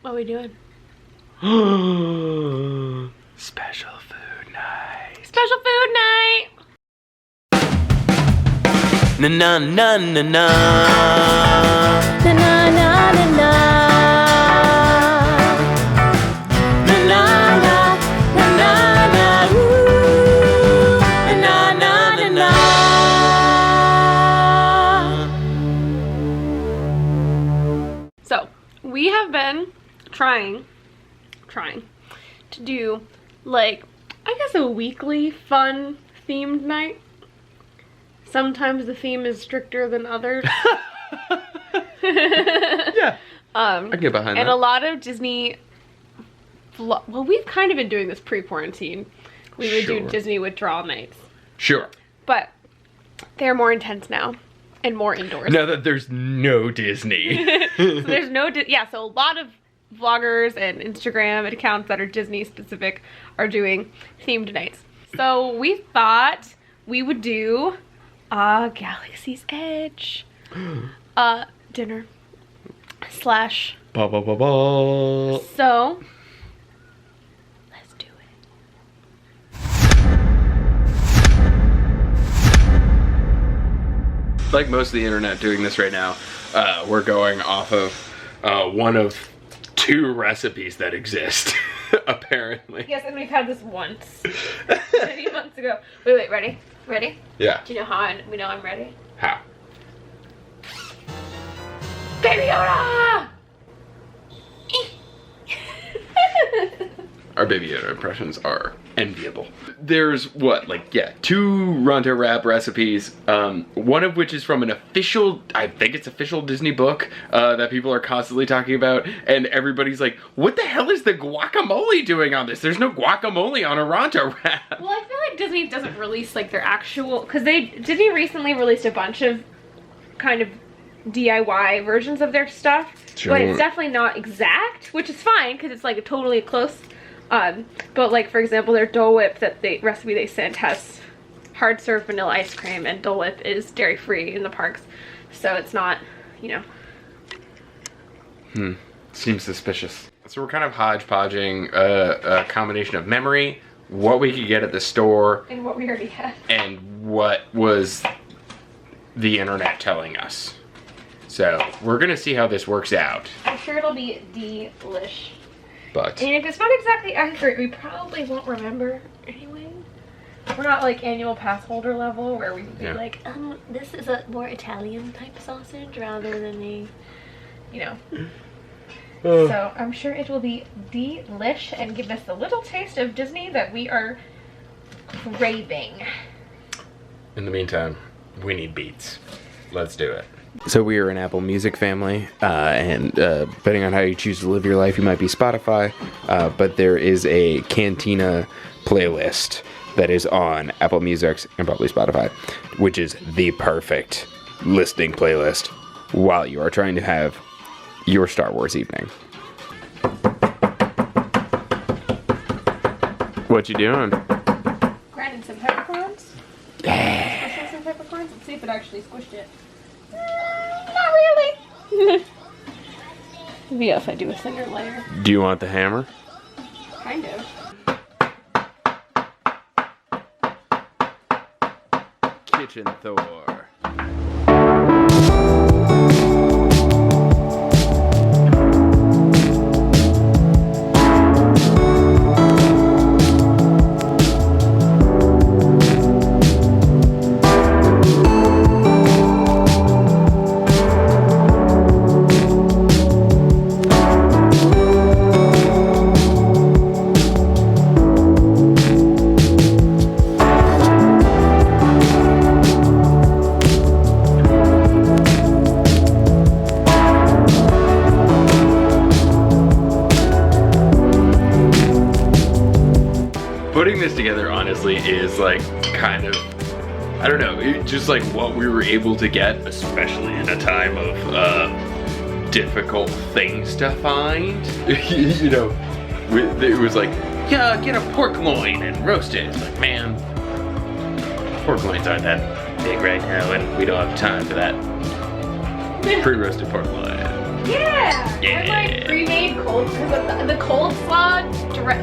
What are we doing? Special food night. Special food night! Na na na na na. Na na na na na. Na na na na na na. Woo. Na na na na. So, we have been trying to do, like, I guess a weekly fun themed night. Sometimes the theme is stricter than others. Yeah, I get behind that. And a lot of Disney, well, we've kind of been doing this pre-quarantine. We would do Disney withdrawal nights. Sure. But they're more intense now and more indoors. Now that there's no Disney. So there's no, so a lot of vloggers and Instagram accounts that are Disney specific are doing themed nights. So we thought we would do Galaxy's Edge dinner slash Ba ba ba ba. so let's do it. Like most of the internet doing this right now, we're going off of one of 2 recipes that exist, apparently. Yes, and we've had this once many months ago. Wait, ready? Yeah. Do you know how we know I'm ready? How? Baby Yoda! Our Baby Yoda impressions are enviable. There's what, like, 2 Ronto Wrap recipes, one of which is from an official, I think it's official Disney book, that people are constantly talking about, and everybody's like, what the hell is the guacamole doing on this? There's no guacamole on a Ronto Wrap. Well, I feel like Disney doesn't release, like, their actual, because Disney recently released a bunch of kind of DIY versions of their stuff, but it's definitely not exact, which is fine, because it's, like, totally close. But like, for example, their Dole Whip recipe they sent has hard serve vanilla ice cream, and Dole Whip is dairy free in the parks, so it's not, you know. Seems suspicious. So we're kind of hodgepodging a combination of memory, what we could get at the store, And what we already had. and what was the internet telling us. So we're gonna see how this works out. I'm sure it'll be delish. But And if it's not exactly accurate, we probably won't remember anyway. We're not like annual pass holder level where we would be like, this is a more Italian type sausage rather than a, you know. So I'm sure it will be delish and give us a little taste of Disney that we are craving. in the meantime, we need beats. Let's do it. So we are an Apple Music family, and depending on how you choose to live your life, you might be Spotify, but there is a Cantina playlist that is on Apple Music and probably Spotify, which is the perfect listening playlist while you are trying to have your Star Wars evening. What you doing? Grinding some peppercorns. Yeah. Squishing some peppercorns. Let's see if it actually squished it. Not really. Maybe if I do a thinner layer. Do you want the hammer? Kind of. Kitchen Thor. Putting this together honestly is like kind of, I don't know, just like what we were able to get, especially in a time of difficult things to find. You know, it was like, yeah, get a pork loin and roast it. It's like, man, pork loins aren't that big right now, and we don't have time for that pre-roasted pork loin. Yeah! Yeah. And like pre-made cold because the cold slaw,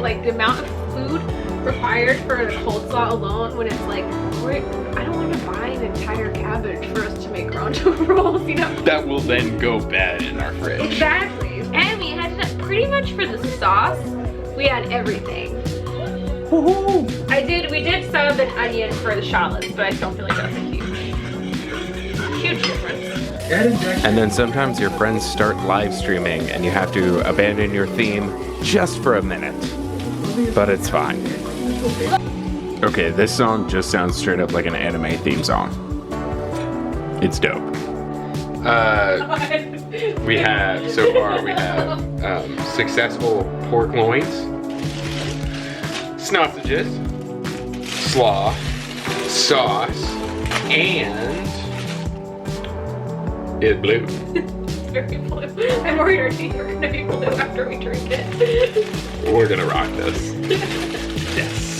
like the amount of food required for the cold slaw alone, when it's like, I don't want to buy an entire cabbage for us to make Ronto rolls, you know? That will then go bad in our fridge. Exactly. And we had to, pretty much for the sauce, we had everything. Woohoo! We did sub an onion for the shallots, but I don't feel like that's a huge difference. And then sometimes your friends start live streaming and you have to abandon your theme just for a minute. But it's fine. Okay, this song just sounds straight up like an anime theme song. It's dope. We have successful pork loins, sausages, slaw, sauce, and it's blue. It's very blue. I'm worried our teeth are gonna be blue after we drink it. We're gonna rock this. Yes.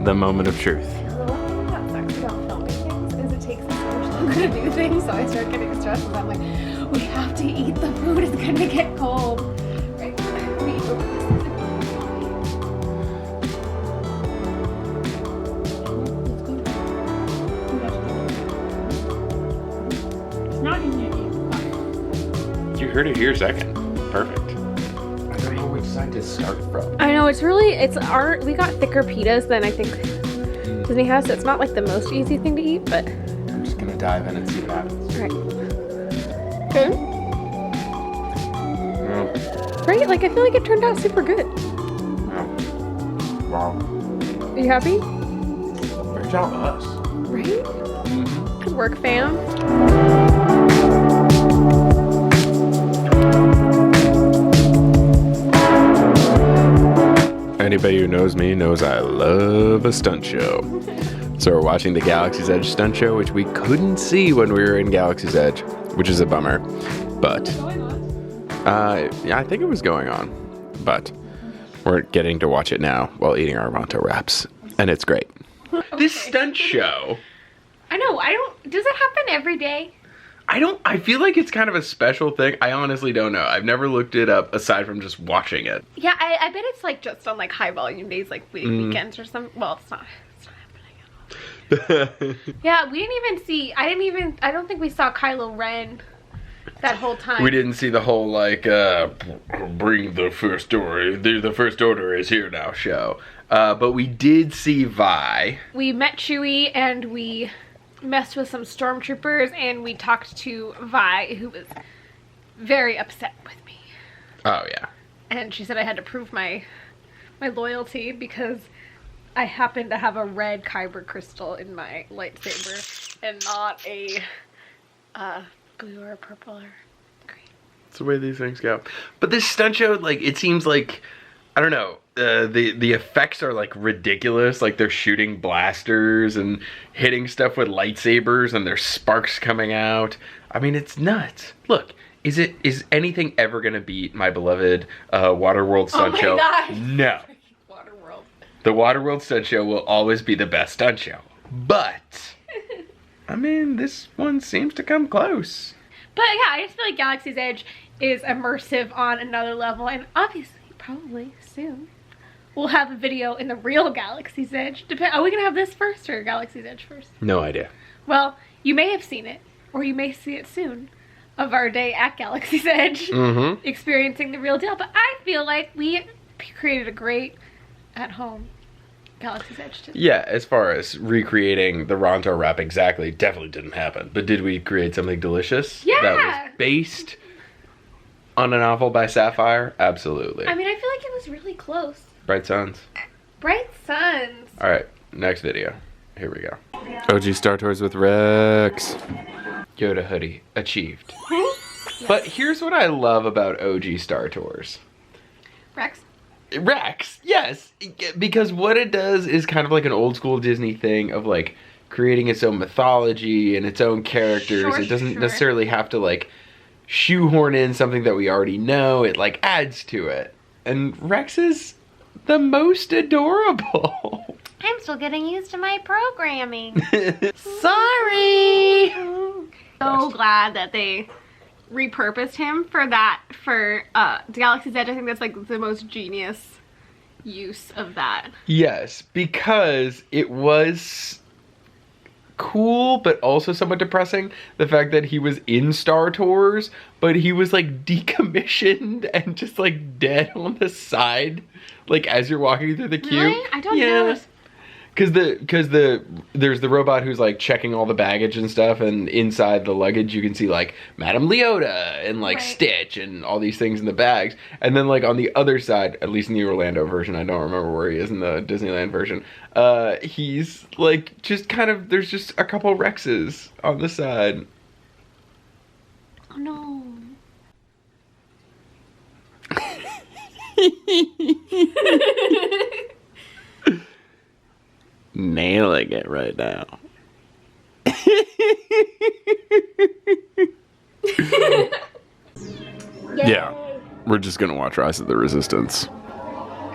The moment of truth. The one thing that sucks about filming things is it takes us so much longer to do things, so I start getting stressed because I'm like, we have to eat, the food is gonna get cold. Right? It's not easy to eat. You heard it here second. Perfect. I don't know which side to start from. I know, we got thicker pitas than I think Disney has, so it's not like the most easy thing to eat, but. I'm just gonna dive in and see what happens. Alright. Good? No. Right? Like, I feel like it turned out super good. No. Wow. Are you happy? Great job, us. Right? Mm-hmm. Good work, fam. Anybody who knows me knows I love a stunt show. So we're watching the Galaxy's Edge stunt show, which we couldn't see when we were in Galaxy's Edge, which is a bummer. But yeah, I think it was going on. But we're getting to watch it now while eating our Ronto Wraps, and it's great. Okay. This stunt show. I know. Does it happen every day? I feel like it's kind of a special thing. I honestly don't know. I've never looked it up aside from just watching it. Yeah, I bet it's like just on like high volume days, like weekends or something. Well, it's not happening at all. Yeah, we didn't even see, I don't think we saw Kylo Ren that whole time. We didn't see the whole like, bring the first order, the first order is here now show. But we did see Vi. We met Chewie and we messed with some stormtroopers and we talked to Vi, who was very upset with me. Oh yeah. And she said I had to prove my loyalty because I happen to have a red kyber crystal in my lightsaber and not a blue or purple or green. That's the way these things go. But this stunt show, like, it seems like, I don't know, the effects are like ridiculous. Like they're shooting blasters and hitting stuff with lightsabers and there's sparks coming out. I mean, it's nuts. Look, is anything ever gonna beat my beloved Waterworld stunt show? God. No. Waterworld. The Waterworld stunt show will always be the best stunt show. But I mean, this one seems to come close. But yeah, I just feel like Galaxy's Edge is immersive on another level, and obviously, probably soon, we'll have a video in the real Galaxy's Edge. Are we gonna have this first or Galaxy's Edge first? No idea. Well, you may have seen it, or you may see it soon, of our day at Galaxy's Edge, experiencing the real deal. But I feel like we created a great at-home Galaxy's Edge too. Yeah, as far as recreating the Ronto Wrap exactly, definitely didn't happen. But did we create something delicious? Yeah! That was based on a novel by Sapphire? Absolutely. I mean, I feel like it was really close. Bright Suns. Bright Suns. Alright, next video. Here we go. OG Star Tours with Rex. Yoda hoodie. Achieved. But here's what I love about OG Star Tours. Rex? Rex, yes, because what it does is kind of like an old school Disney thing of like creating its own mythology and its own characters. Sure, it doesn't necessarily have to like shoehorn in something that we already know. It like adds to it. And Rex is the most adorable. I'm still getting used to my programming. Sorry. So glad that they repurposed him for that, for Galaxy's Edge. I think that's like the most genius use of that. Yes, because it was cool but also somewhat depressing, the fact that he was in Star Tours but he was like decommissioned and just like dead on the side, like as you're walking through the queue. Really? I don't know. Because there's the robot who's like checking all the baggage and stuff, and inside the luggage you can see like Madame Leota and like Stitch and all these things in the bags. And then like on the other side, at least in the Orlando version, I don't remember where he is in the Disneyland version, he's like just kind of, there's just a couple Rexes on the side. Oh no. Nailing it right now. Yeah, we're just gonna watch Rise of the Resistance.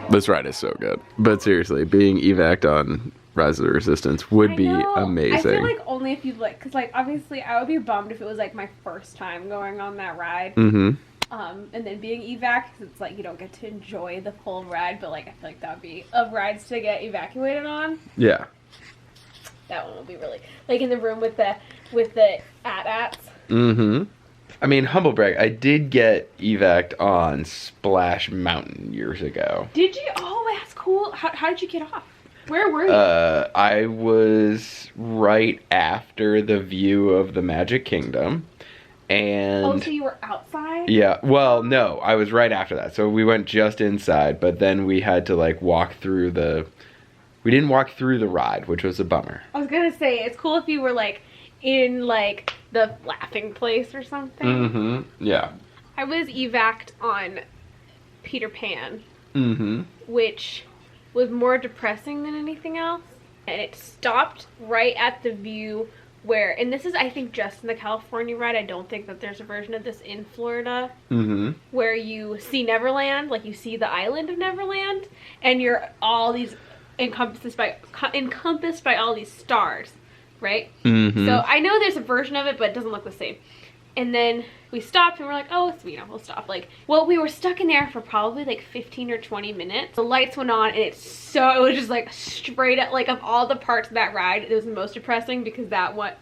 This ride is so good. But seriously, being evac on Rise of the Resistance would be amazing. I feel like only if you like, because like obviously I would be bummed if it was like my first time going on that ride. Mm-hmm. And then being evac, cause it's like you don't get to enjoy the full ride, but like I feel like that would be of rides to get evacuated on. Yeah. That one will be really like in the room with the AT-ATs. Mm-hmm. I mean, humble brag, I did get evac on Splash Mountain years ago. Did you? Oh, that's cool. How did you get off? Where were you? I was right after the view of the Magic Kingdom. And oh, so you were outside? Yeah, well, no, I was right after that. So we went just inside, but then we had to like walk through we didn't walk through the ride, which was a bummer. I was gonna say, it's cool if you were like in like the laughing place or something. Mm-hmm, yeah. I was evac'd on Peter Pan, which was more depressing than anything else. And it stopped right at the view where, and this is I think just in the California ride, I don't think that there's a version of this in Florida, where you see Neverland, like you see the island of Neverland, and you're all these encompassed by all these stars, right? So I know there's a version of it, but it doesn't look the same. And then we stopped and we're like, oh, it's, we'll stop. Like, well, we were stuck in there for probably like 15 or 20 minutes. The lights went on and it was just like straight up, like of all the parts of that ride, it was the most depressing because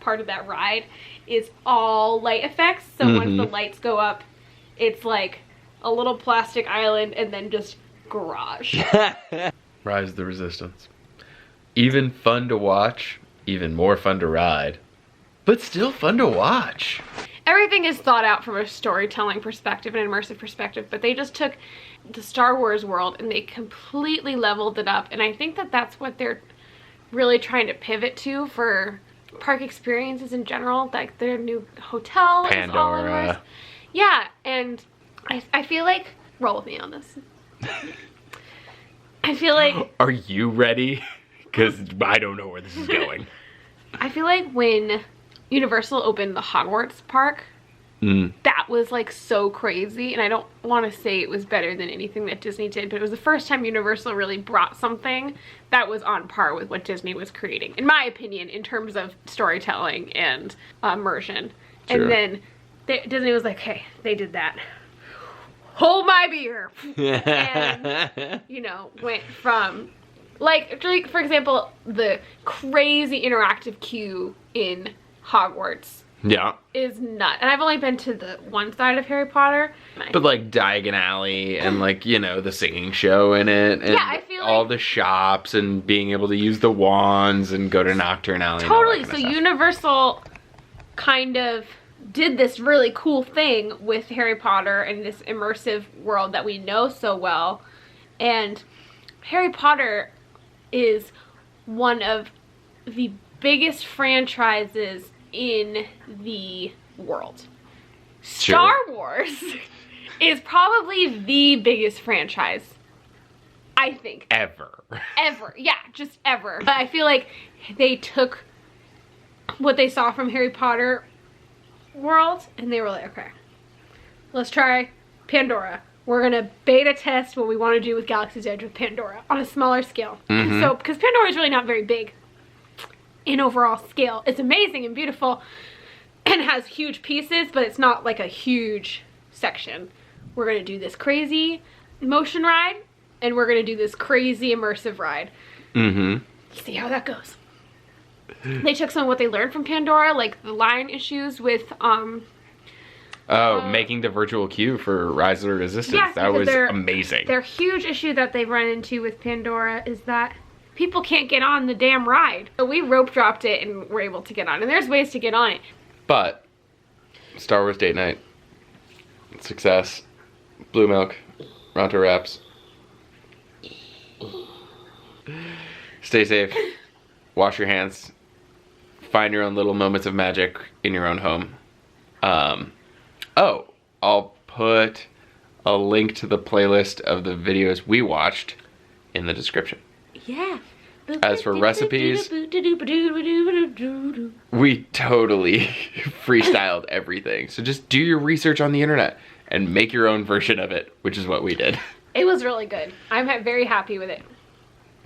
part of that ride is all light effects. So once the lights go up, it's like a little plastic island and then just garage. Rise of the Resistance. Even fun to watch, even more fun to ride, but still fun to watch. Everything is thought out from a storytelling perspective and an immersive perspective, but they just took the Star Wars world and they completely leveled it up. And I think that that's what they're really trying to pivot to for park experiences in general. Like their new hotel is all immersed. Yeah, and I feel like, roll with me on this. I feel like... Are you ready? Because I don't know where this is going. I feel like when Universal opened the Hogwarts park, that was like so crazy, and I don't want to say it was better than anything that Disney did, but it was the first time Universal really brought something that was on par with what Disney was creating, in my opinion, in terms of storytelling and immersion. Sure. And then Disney was like, hey, they did that. Hold my beer. And, you know, went from like, for example, the crazy interactive queue in Hogwarts. Yeah. Is nuts. And I've only been to the one side of Harry Potter. But like Diagon Alley and like, you know, the singing show in it. And yeah, I feel all the shops and being able to use the wands and go to Nocturne Alley. Totally. So Universal kind of did this really cool thing with Harry Potter and this immersive world that we know so well. And Harry Potter is one of the biggest franchises in the world. Sure. Star Wars is probably the biggest franchise I think. Ever. Ever. Yeah, just ever. But I feel like they took what they saw from Harry Potter World and they were like, okay, let's try Pandora. We're gonna beta test what we want to do with Galaxy's Edge with Pandora on a smaller scale. So, because Pandora is really not very big in overall scale. It's amazing and beautiful and has huge pieces, but it's not like a huge section. We're gonna do this crazy motion ride and we're gonna do this crazy immersive ride. See how that goes. They took some of what they learned from Pandora, like the line issues with making the virtual queue for Rise of the Resistance. Yeah, that was amazing. Their huge issue that they've run into with Pandora is that people can't get on the damn ride. So we rope dropped it and were able to get on. And there's ways to get on it. But Star Wars date night, success, blue milk, Ronto Wraps. Stay safe, wash your hands, find your own little moments of magic in your own home. I'll put a link to the playlist of the videos we watched in the description. Yeah. As for recipes, we totally freestyled everything. So just do your research on the internet and make your own version of it, which is what we did. It was really good. I'm very happy with it.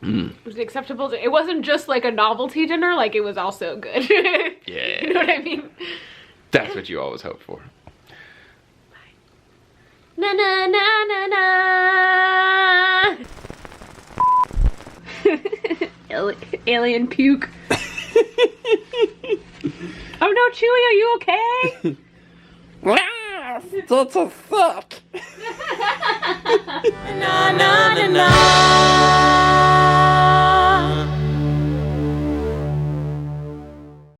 It was acceptable. It wasn't just like a novelty dinner, like it was also good. Yeah. You know what I mean? That's what you always hope for. Na na na na na. Alien puke. Oh no, Chewie, are you okay? That's a fuck. Na na na na.